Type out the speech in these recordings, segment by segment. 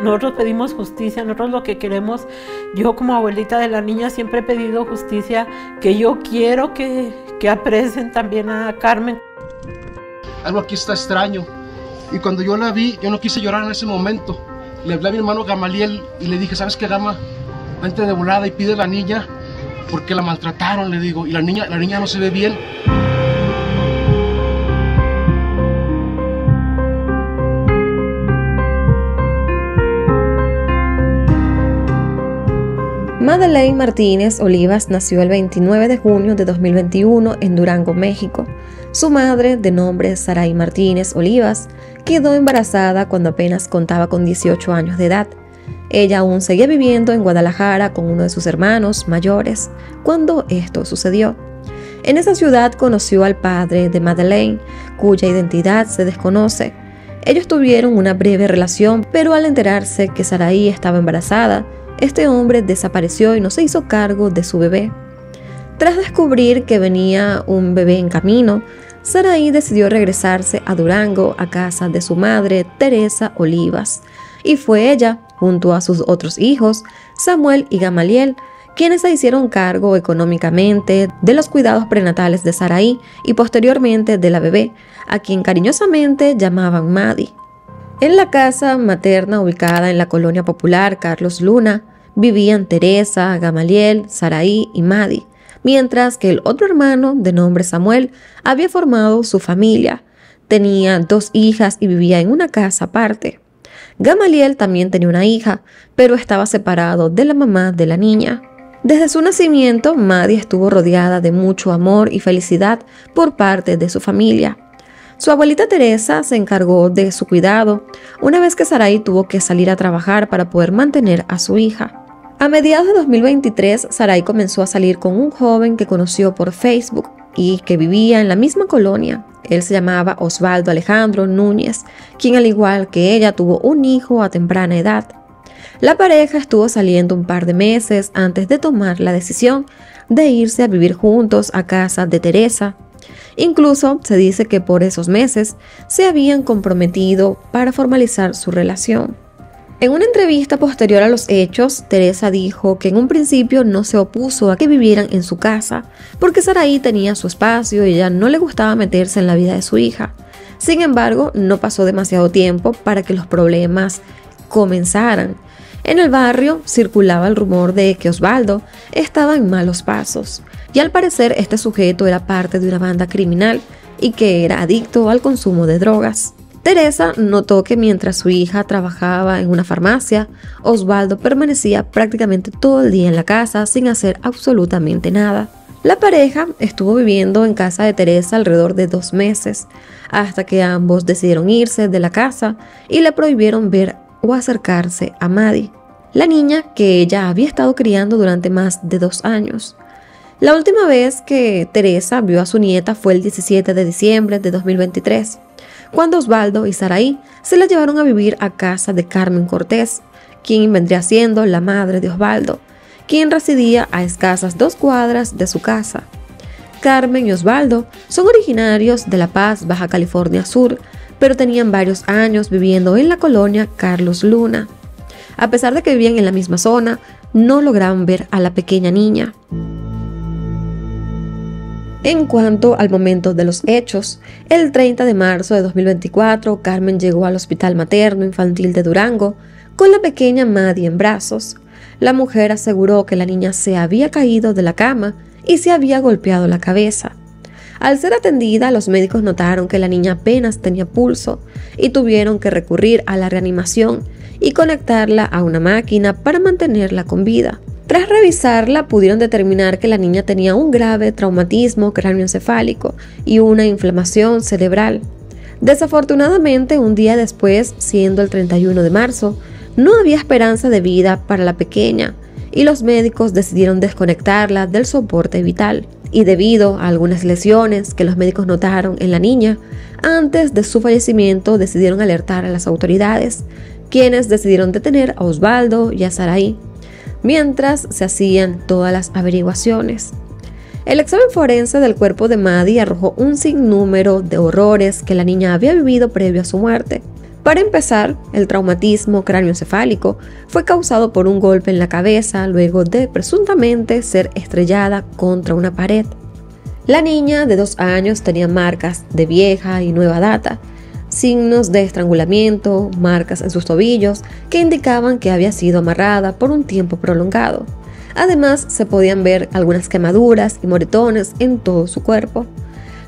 nosotros pedimos justicia, nosotros lo que queremos, yo como abuelita de la niña siempre he pedido justicia, que yo quiero que aprecien también a Carmen. Algo aquí está extraño, y cuando yo la vi, yo no quise llorar en ese momento. Le hablé a mi hermano Gamaliel y le dije, ¿sabes qué, Gama? Vente de volada y pide a la niña, porque la maltrataron, le digo, y la niña no se ve bien. Madeleine Martínez Olivas nació el 29 de junio de 2021 en Durango, México. Su madre, de nombre Saraí Martínez Olivas, quedó embarazada cuando apenas contaba con 18 años de edad. Ella aún seguía viviendo en Guadalajara con uno de sus hermanos mayores cuando esto sucedió. En esa ciudad conoció al padre de Madeleine, cuya identidad se desconoce. Ellos tuvieron una breve relación, pero al enterarse que Saraí estaba embarazada, este hombre desapareció y no se hizo cargo de su bebé. Tras descubrir que venía un bebé en camino, Saraí decidió regresarse a Durango a casa de su madre, Teresa Olivas, y fue ella, junto a sus otros hijos, Samuel y Gamaliel, quienes se hicieron cargo económicamente de los cuidados prenatales de Saraí y posteriormente de la bebé, a quien cariñosamente llamaban Madi. En la casa materna ubicada en la colonia popular Carlos Luna, vivían Teresa, Gamaliel, Saraí y Madi, mientras que el otro hermano, de nombre Samuel, había formado su familia. Tenía 2 hijas y vivía en una casa aparte. Gamaliel también tenía una hija, pero estaba separado de la mamá de la niña. Desde su nacimiento, Madi estuvo rodeada de mucho amor y felicidad por parte de su familia. Su abuelita Teresa se encargó de su cuidado, una vez que Saraí tuvo que salir a trabajar para poder mantener a su hija. A mediados de 2023, Saraí comenzó a salir con un joven que conoció por Facebook y que vivía en la misma colonia. Él se llamaba Osvaldo Alejandro Núñez, quien al igual que ella tuvo un hijo a temprana edad. La pareja estuvo saliendo un par de meses antes de tomar la decisión de irse a vivir juntos a casa de Teresa. Incluso se dice que por esos meses se habían comprometido para formalizar su relación. En una entrevista posterior a los hechos, Teresa dijo que en un principio no se opuso a que vivieran en su casa, porque Saraí tenía su espacio y ella no le gustaba meterse en la vida de su hija. Sin embargo, no pasó demasiado tiempo para que los problemas comenzaran. En el barrio circulaba el rumor de que Osvaldo estaba en malos pasos, y al parecer este sujeto era parte de una banda criminal y que era adicto al consumo de drogas. Teresa notó que mientras su hija trabajaba en una farmacia, Osvaldo permanecía prácticamente todo el día en la casa sin hacer absolutamente nada. La pareja estuvo viviendo en casa de Teresa alrededor de 2 meses, hasta que ambos decidieron irse de la casa y le prohibieron ver o acercarse a Madi, la niña que ella había estado criando durante más de 2 años. La última vez que Teresa vio a su nieta fue el 17 de diciembre de 2023, cuando Osvaldo y Saraí se la llevaron a vivir a casa de Carmen Cortés, quien vendría siendo la madre de Osvaldo, quien residía a escasas 2 cuadras de su casa. Carmen y Osvaldo son originarios de La Paz, Baja California Sur, pero tenían varios años viviendo en la colonia Carlos Luna. A pesar de que vivían en la misma zona, no lograban ver a la pequeña niña. En cuanto al momento de los hechos, el 30 de marzo de 2024, Carmen llegó al Hospital Materno Infantil de Durango con la pequeña Madi en brazos. La mujer aseguró que la niña se había caído de la cama y se había golpeado la cabeza. Al ser atendida, los médicos notaron que la niña apenas tenía pulso y tuvieron que recurrir a la reanimación y conectarla a una máquina para mantenerla con vida. Tras revisarla, pudieron determinar que la niña tenía un grave traumatismo cráneoencefálico y una inflamación cerebral. Desafortunadamente, un día después, siendo el 31 de marzo, no había esperanza de vida para la pequeña y los médicos decidieron desconectarla del soporte vital. Y debido a algunas lesiones que los médicos notaron en la niña, antes de su fallecimiento decidieron alertar a las autoridades, quienes decidieron detener a Osvaldo y a Saraí, mientras se hacían todas las averiguaciones. El examen forense del cuerpo de Madi arrojó un sinnúmero de horrores que la niña había vivido previo a su muerte, Para empezar, el traumatismo cráneoencefálico fue causado por un golpe en la cabeza luego de presuntamente ser estrellada contra una pared. La niña de 2 años tenía marcas de vieja y nueva data, signos de estrangulamiento, marcas en sus tobillos que indicaban que había sido amarrada por un tiempo prolongado. Además, se podían ver algunas quemaduras y moretones en todo su cuerpo.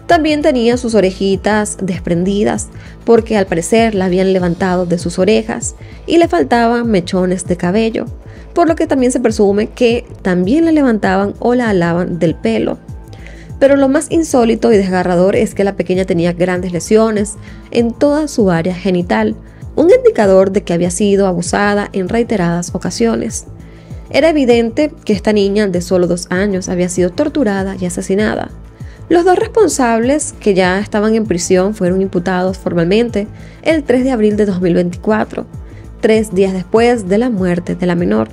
También tenía sus orejitas desprendidas, porque al parecer la habían levantado de sus orejas y le faltaban mechones de cabello, por lo que también se presume que también la levantaban o la alaban del pelo. Pero lo más insólito y desgarrador es que la pequeña tenía grandes lesiones en toda su área genital, un indicador de que había sido abusada en reiteradas ocasiones. Era evidente que esta niña de solo 2 años había sido torturada y asesinada. Los 2 responsables, que ya estaban en prisión, fueron imputados formalmente el 3 de abril de 2024, 3 días después de la muerte de la menor.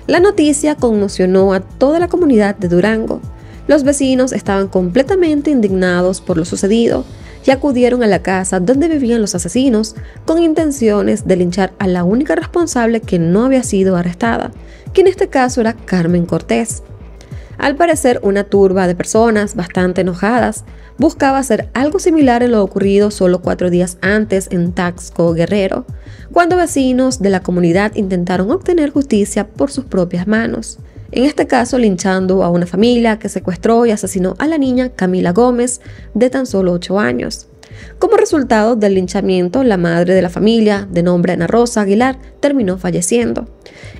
La noticia conmocionó a toda la comunidad de Durango. Los vecinos estaban completamente indignados por lo sucedido y acudieron a la casa donde vivían los asesinos con intenciones de linchar a la única responsable que no había sido arrestada, que en este caso era Carmen Cortés. Al parecer, una turba de personas bastante enojadas buscaba hacer algo similar en lo ocurrido solo 4 días antes en Taxco, Guerrero, cuando vecinos de la comunidad intentaron obtener justicia por sus propias manos. En este caso, linchando a una familia que secuestró y asesinó a la niña Camila Gómez, de tan solo 8 años. Como resultado del linchamiento, la madre de la familia, de nombre Ana Rosa Aguilar, terminó falleciendo.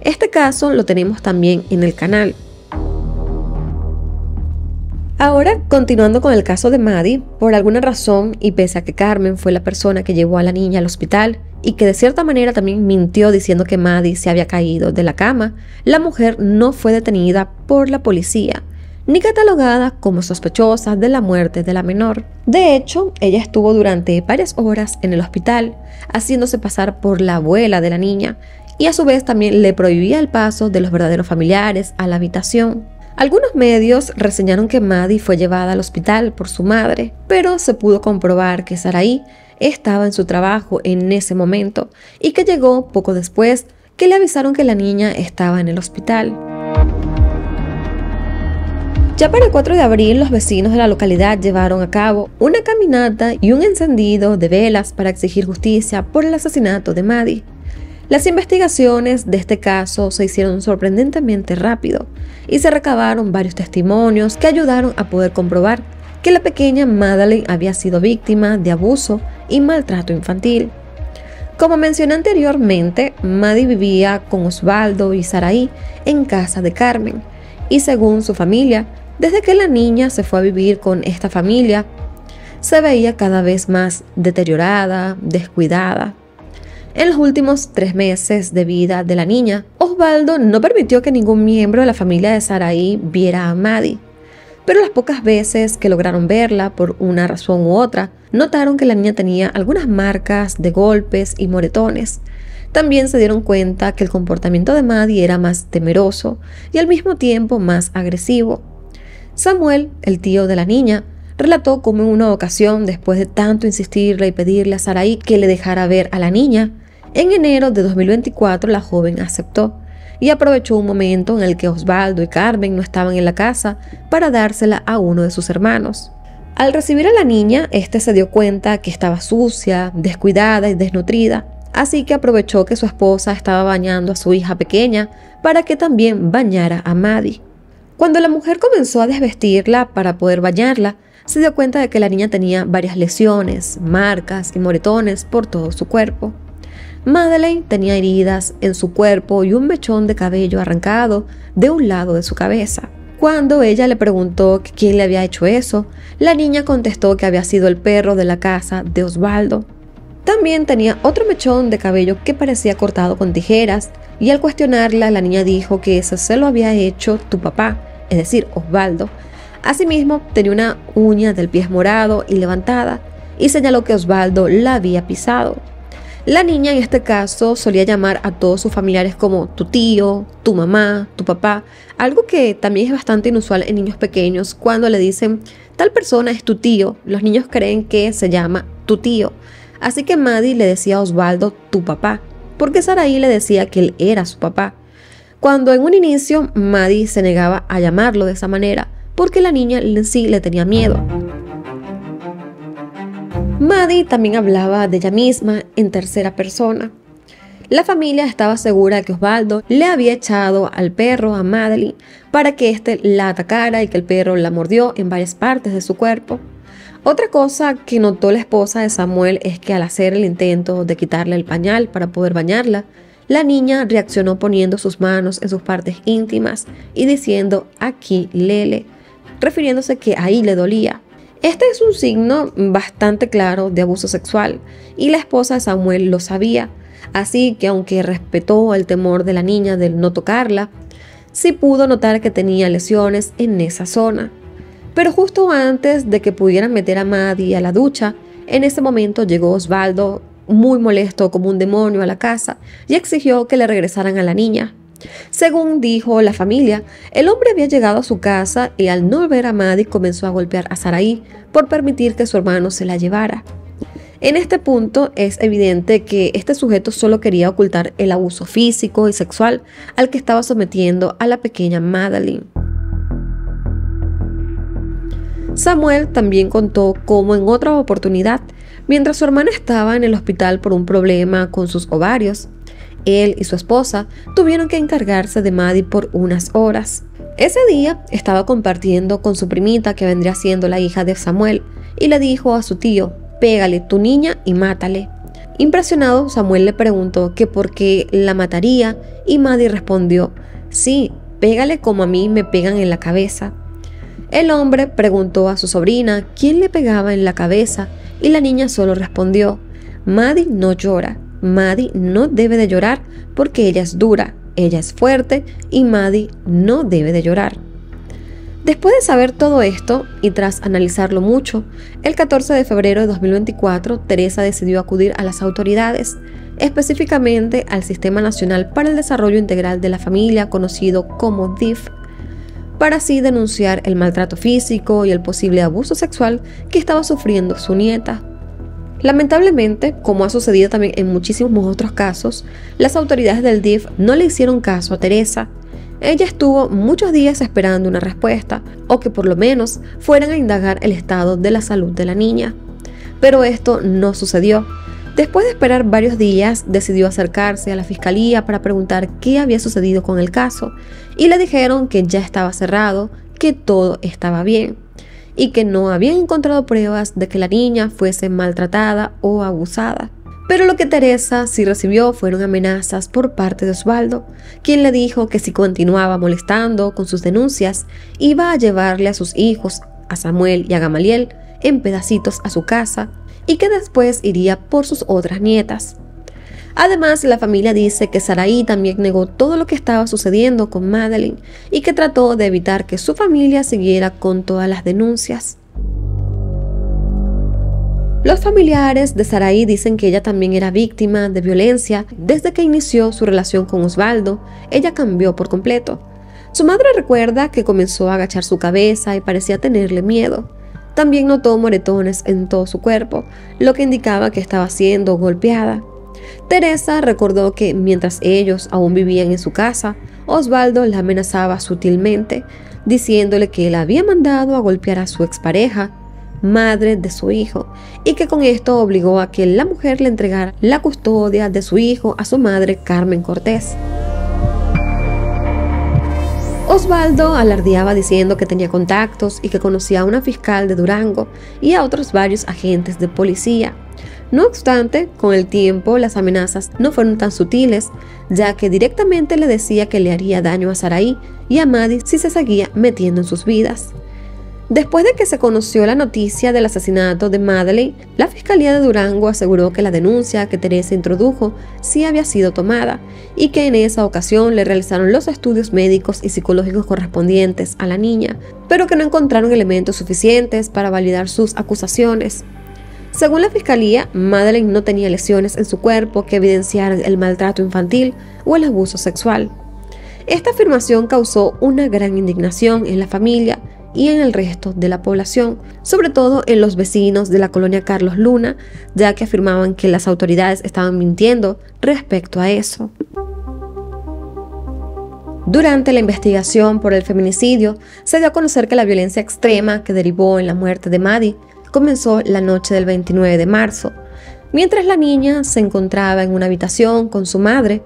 Este caso lo tenemos también en el canal. Ahora, continuando con el caso de Maddie, por alguna razón y pese a que Carmen fue la persona que llevó a la niña al hospital y que de cierta manera también mintió diciendo que Maddie se había caído de la cama, la mujer no fue detenida por la policía ni catalogada como sospechosa de la muerte de la menor. De hecho, ella estuvo durante varias horas en el hospital, haciéndose pasar por la abuela de la niña, y a su vez también le prohibía el paso de los verdaderos familiares a la habitación. Algunos medios reseñaron que Maddie fue llevada al hospital por su madre, pero se pudo comprobar que Saraí estaba en su trabajo en ese momento y que llegó poco después que le avisaron que la niña estaba en el hospital. Ya para el 4 de abril, los vecinos de la localidad llevaron a cabo una caminata y un encendido de velas para exigir justicia por el asesinato de Maddie. Las investigaciones de este caso se hicieron sorprendentemente rápido y se recabaron varios testimonios que ayudaron a poder comprobar que la pequeña Madeleine había sido víctima de abuso y maltrato infantil. Como mencioné anteriormente, Maddie vivía con Osvaldo y Saraí en casa de Carmen, y según su familia, desde que la niña se fue a vivir con esta familia, se veía cada vez más deteriorada, descuidada. En los últimos 3 meses de vida de la niña, Osvaldo no permitió que ningún miembro de la familia de Saraí viera a Maddie, pero las pocas veces que lograron verla por una razón u otra, notaron que la niña tenía algunas marcas de golpes y moretones. También se dieron cuenta que el comportamiento de Maddie era más temeroso y al mismo tiempo más agresivo. Samuel, el tío de la niña, relató cómo en una ocasión, después de tanto insistirle y pedirle a Saraí que le dejara ver a la niña, en enero de 2024 la joven aceptó y aprovechó un momento en el que Osvaldo y Carmen no estaban en la casa para dársela a uno de sus hermanos. Al recibir a la niña, este se dio cuenta que estaba sucia, descuidada y desnutrida, así que aprovechó que su esposa estaba bañando a su hija pequeña para que también bañara a Maddie. Cuando la mujer comenzó a desvestirla para poder bañarla, se dio cuenta de que la niña tenía varias lesiones, marcas y moretones por todo su cuerpo. Madeleine tenía heridas en su cuerpo y un mechón de cabello arrancado de un lado de su cabeza. Cuando ella le preguntó quién le había hecho eso, la niña contestó que había sido el perro de la casa de Osvaldo. También tenía otro mechón de cabello que parecía cortado con tijeras, y al cuestionarla, la niña dijo que eso se lo había hecho tu papá, es decir, Osvaldo. Asimismo, tenía una uña del pie morado y levantada, y señaló que Osvaldo la había pisado. La niña en este caso solía llamar a todos sus familiares como tu tío, tu mamá, tu papá, algo que también es bastante inusual en niños pequeños. Cuando le dicen tal persona es tu tío, los niños creen que se llama tu tío. así que Maddie le decía a Osvaldo tu papá, porque Saraí le decía que él era su papá, cuando en un inicio Maddie se negaba a llamarlo de esa manera, porque la niña en sí le tenía miedo. Maddie también hablaba de ella misma en tercera persona. La familia estaba segura de que Osvaldo le había echado al perro a Madeleine para que éste la atacara y que el perro la mordió en varias partes de su cuerpo. Otra cosa que notó la esposa de Samuel es que al hacer el intento de quitarle el pañal para poder bañarla, la niña reaccionó poniendo sus manos en sus partes íntimas y diciendo aquí Lele, refiriéndose que ahí le dolía. Este es un signo bastante claro de abuso sexual y la esposa de Samuel lo sabía, así que aunque respetó el temor de la niña de no tocarla, sí pudo notar que tenía lesiones en esa zona. Pero justo antes de que pudieran meter a Maddie a la ducha, en ese momento llegó Osvaldo muy molesto como un demonio a la casa y exigió que le regresaran a la niña. Según dijo la familia, el hombre había llegado a su casa y al no ver a Maddie comenzó a golpear a Saraí por permitir que su hermano se la llevara. En este punto es evidente que este sujeto solo quería ocultar el abuso físico y sexual al que estaba sometiendo a la pequeña Madeleine. Samuel también contó cómo en otra oportunidad, mientras su hermana estaba en el hospital por un problema con sus ovarios, él y su esposa tuvieron que encargarse de Maddie por unas horas. Ese día estaba compartiendo con su primita que vendría siendo la hija de Samuel y le dijo a su tío, pégale tu niña y mátale. Impresionado, Samuel le preguntó que por qué la mataría y Maddie respondió, sí, pégale como a mí me pegan en la cabeza. El hombre preguntó a su sobrina quién le pegaba en la cabeza y la niña solo respondió, Maddie no llora, Maddie no debe de llorar porque ella es dura, ella es fuerte y Maddie no debe de llorar. Después de saber todo esto y tras analizarlo mucho, el 14 de febrero de 2024, Teresa decidió acudir a las autoridades, específicamente al Sistema Nacional para el Desarrollo Integral de la Familia, conocido como DIF, para así denunciar el maltrato físico y el posible abuso sexual que estaba sufriendo su nieta. Lamentablemente, como ha sucedido también en muchísimos otros casos, las autoridades del DIF no le hicieron caso a Teresa. Ella estuvo muchos días esperando una respuesta, o que por lo menos fueran a indagar el estado de la salud de la niña. Pero esto no sucedió. Después de esperar varios días, decidió acercarse a la fiscalía para preguntar qué había sucedido con el caso, y le dijeron que ya estaba cerrado, que todo estaba bien, y que no habían encontrado pruebas de que la niña fuese maltratada o abusada. Pero lo que Teresa sí recibió fueron amenazas por parte de Osvaldo, quien le dijo que si continuaba molestando con sus denuncias, iba a llevarle a sus hijos, a Samuel y a Gamaliel, en pedacitos a su casa, y que después iría por sus otras nietas. Además, la familia dice que Saraí también negó todo lo que estaba sucediendo con Madeleine y que trató de evitar que su familia siguiera con todas las denuncias. Los familiares de Saraí dicen que ella también era víctima de violencia. Desde que inició su relación con Osvaldo, ella cambió por completo. Su madre recuerda que comenzó a agachar su cabeza y parecía tenerle miedo. También notó moretones en todo su cuerpo, lo que indicaba que estaba siendo golpeada. Teresa recordó que mientras ellos aún vivían en su casa, Osvaldo la amenazaba sutilmente, diciéndole que él había mandado a golpear a su expareja, madre de su hijo, y que con esto obligó a que la mujer le entregara la custodia de su hijo a su madre Carmen Cortés. Osvaldo alardeaba diciendo que tenía contactos y que conocía a una fiscal de Durango y a otros varios agentes de policía. No obstante, con el tiempo las amenazas no fueron tan sutiles, ya que directamente le decía que le haría daño a Saraí y a Maddie si se seguía metiendo en sus vidas. Después de que se conoció la noticia del asesinato de Madeleine, la Fiscalía de Durango aseguró que la denuncia que Teresa introdujo sí había sido tomada y que en esa ocasión le realizaron los estudios médicos y psicológicos correspondientes a la niña, pero que no encontraron elementos suficientes para validar sus acusaciones. Según la Fiscalía, Madeleine no tenía lesiones en su cuerpo que evidenciaran el maltrato infantil o el abuso sexual. Esta afirmación causó una gran indignación en la familia y en el resto de la población, sobre todo en los vecinos de la colonia Carlos Luna, ya que afirmaban que las autoridades estaban mintiendo respecto a eso. Durante la investigación por el feminicidio, se dio a conocer que la violencia extrema que derivó en la muerte de Maddie comenzó la noche del 29 de marzo. Mientras la niña se encontraba en una habitación con su madre,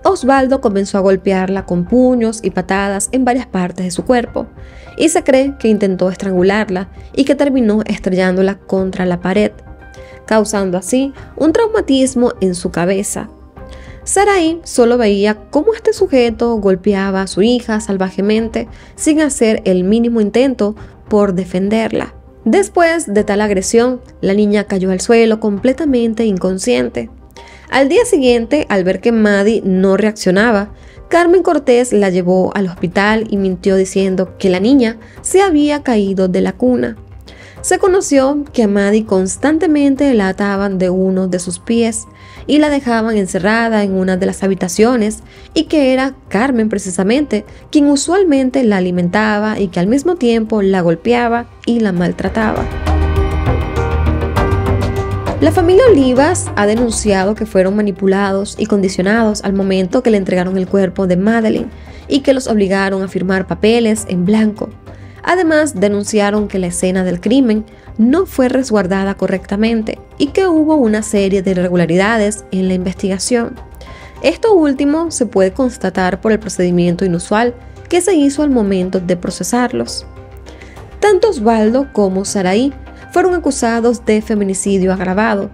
Osvaldo comenzó a golpearla con puños y patadas en varias partes de su cuerpo, y se cree que intentó estrangularla y que terminó estrellándola contra la pared, causando así un traumatismo en su cabeza. Saraí solo veía cómo este sujeto golpeaba a su hija salvajemente sin hacer el mínimo intento por defenderla. Después de tal agresión, la niña cayó al suelo completamente inconsciente. Al día siguiente, al ver que Maddie no reaccionaba, Carmen Cortés la llevó al hospital y mintió diciendo que la niña se había caído de la cuna. Se conoció que a Maddie constantemente la ataban de uno de sus pies y la dejaban encerrada en una de las habitaciones, y que era Carmen precisamente quien usualmente la alimentaba y que al mismo tiempo la golpeaba y la maltrataba. La familia Olivas ha denunciado que fueron manipulados y condicionados al momento que le entregaron el cuerpo de Madeleine y que los obligaron a firmar papeles en blanco. Además, denunciaron que la escena del crimen no fue resguardada correctamente y que hubo una serie de irregularidades en la investigación. Esto último se puede constatar por el procedimiento inusual que se hizo al momento de procesarlos. Tanto Osvaldo como Saraí fueron acusados de feminicidio agravado,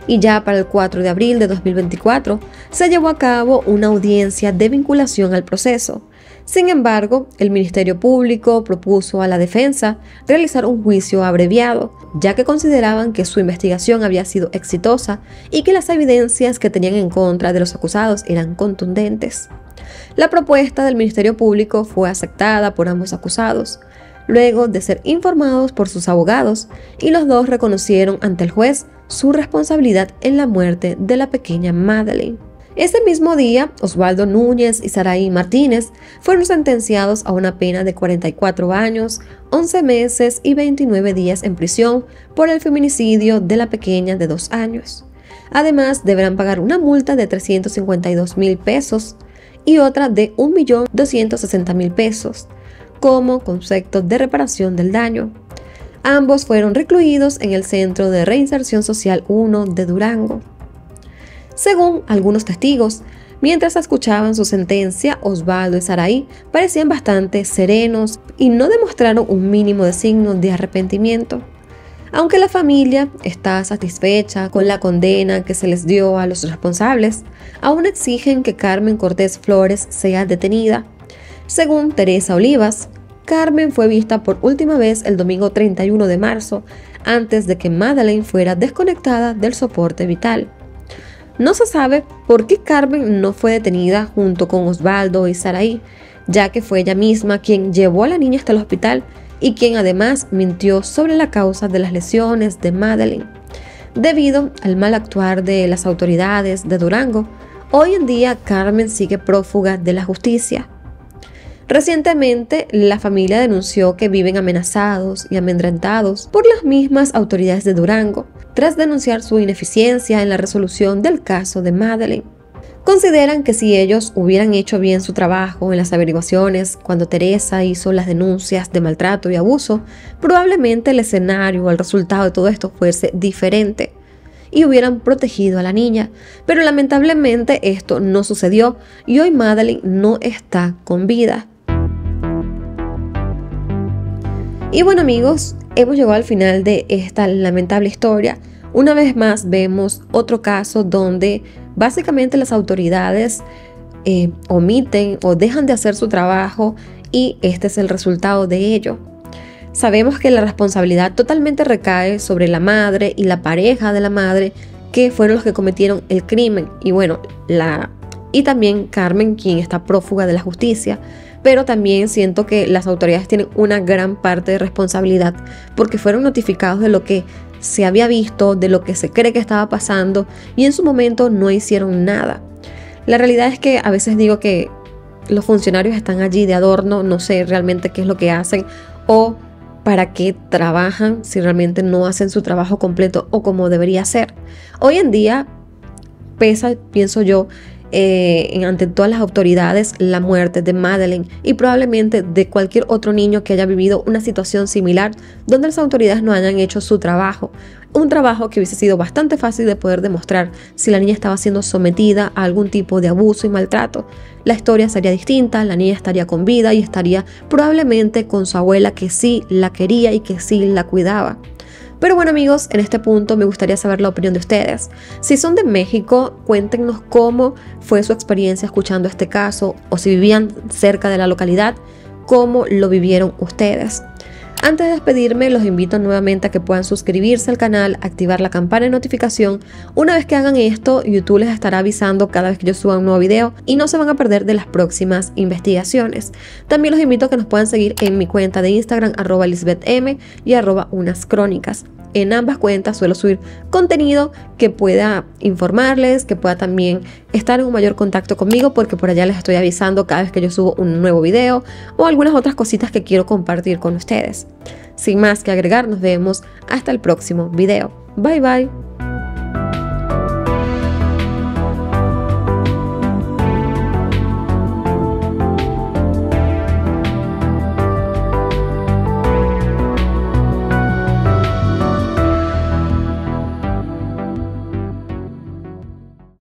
y ya para el 4 de abril de 2024 se llevó a cabo una audiencia de vinculación al proceso. Sin embargo, el Ministerio Público propuso a la defensa realizar un juicio abreviado, ya que consideraban que su investigación había sido exitosa y que las evidencias que tenían en contra de los acusados eran contundentes. La propuesta del Ministerio Público fue aceptada por ambos acusados, luego de ser informados por sus abogados, y los dos reconocieron ante el juez su responsabilidad en la muerte de la pequeña Madeleine. Ese mismo día, Osvaldo Núñez y Saraí Martínez fueron sentenciados a una pena de 44 años, 11 meses y 29 días en prisión por el feminicidio de la pequeña de 2 años. Además, deberán pagar una multa de 352,000 pesos y otra de 1.260.000 pesos como concepto de reparación del daño. Ambos fueron recluidos en el Centro de Reinserción Social 1 de Durango. Según algunos testigos, mientras escuchaban su sentencia, Osvaldo y Saraí parecían bastante serenos y no demostraron un mínimo de signo de arrepentimiento. Aunque la familia está satisfecha con la condena que se les dio a los responsables, aún exigen que Carmen Cortés Flores sea detenida. Según Teresa Olivas, Carmen fue vista por última vez el domingo 31 de marzo, antes de que Madeleine fuera desconectada del soporte vital. No se sabe por qué Carmen no fue detenida junto con Osvaldo y Saraí, ya que fue ella misma quien llevó a la niña hasta el hospital y quien además mintió sobre la causa de las lesiones de Madeleine. Debido al mal actuar de las autoridades de Durango, hoy en día Carmen sigue prófuga de la justicia. Recientemente, la familia denunció que viven amenazados y amedrentados por las mismas autoridades de Durango, tras denunciar su ineficiencia en la resolución del caso de Madeleine. Consideran que si ellos hubieran hecho bien su trabajo en las averiguaciones cuando Teresa hizo las denuncias de maltrato y abuso, probablemente el escenario o el resultado de todo esto fuese diferente y hubieran protegido a la niña, pero lamentablemente esto no sucedió y hoy Madeleine no está con vida. Y bueno amigos, hemos llegado al final de esta lamentable historia. Una vez más vemos otro caso donde básicamente las autoridades omiten o dejan de hacer su trabajo y este es el resultado de ello. Sabemos que la responsabilidad totalmente recae sobre la madre y la pareja de la madre, que fueron los que cometieron el crimen, y bueno, y también Carmen, quien está prófuga de la justicia. Pero también siento que las autoridades tienen una gran parte de responsabilidad porque fueron notificados de lo que se había visto, de lo que se cree que estaba pasando, y en su momento no hicieron nada. La realidad es que a veces digo que los funcionarios están allí de adorno, no sé realmente qué es lo que hacen, o para qué trabajan si realmente no hacen su trabajo completo o como debería ser. Hoy en día pesa, pienso yo, ante todas las autoridades la muerte de Madeleine y probablemente de cualquier otro niño que haya vivido una situación similar donde las autoridades no hayan hecho su trabajo. Un trabajo que hubiese sido bastante fácil de poder demostrar si la niña estaba siendo sometida a algún tipo de abuso y maltrato. La historia sería distinta, la niña estaría con vida y estaría probablemente con su abuela que sí la quería y que sí la cuidaba. Pero bueno amigos, en este punto me gustaría saber la opinión de ustedes. Si son de México, cuéntenos cómo fue su experiencia escuchando este caso, o si vivían cerca de la localidad, cómo lo vivieron ustedes. Antes de despedirme, los invito nuevamente a que puedan suscribirse al canal, activar la campana de notificación. Una vez que hagan esto, YouTube les estará avisando cada vez que yo suba un nuevo video y no se van a perder de las próximas investigaciones. También los invito a que nos puedan seguir en mi cuenta de Instagram, @lisbethm y @unascrónicas. En ambas cuentas suelo subir contenido que pueda informarles, que pueda también estar en un mayor contacto conmigo, porque por allá les estoy avisando cada vez que yo subo un nuevo video o algunas otras cositas que quiero compartir con ustedes. Sin más que agregar, nos vemos hasta el próximo video. Bye bye.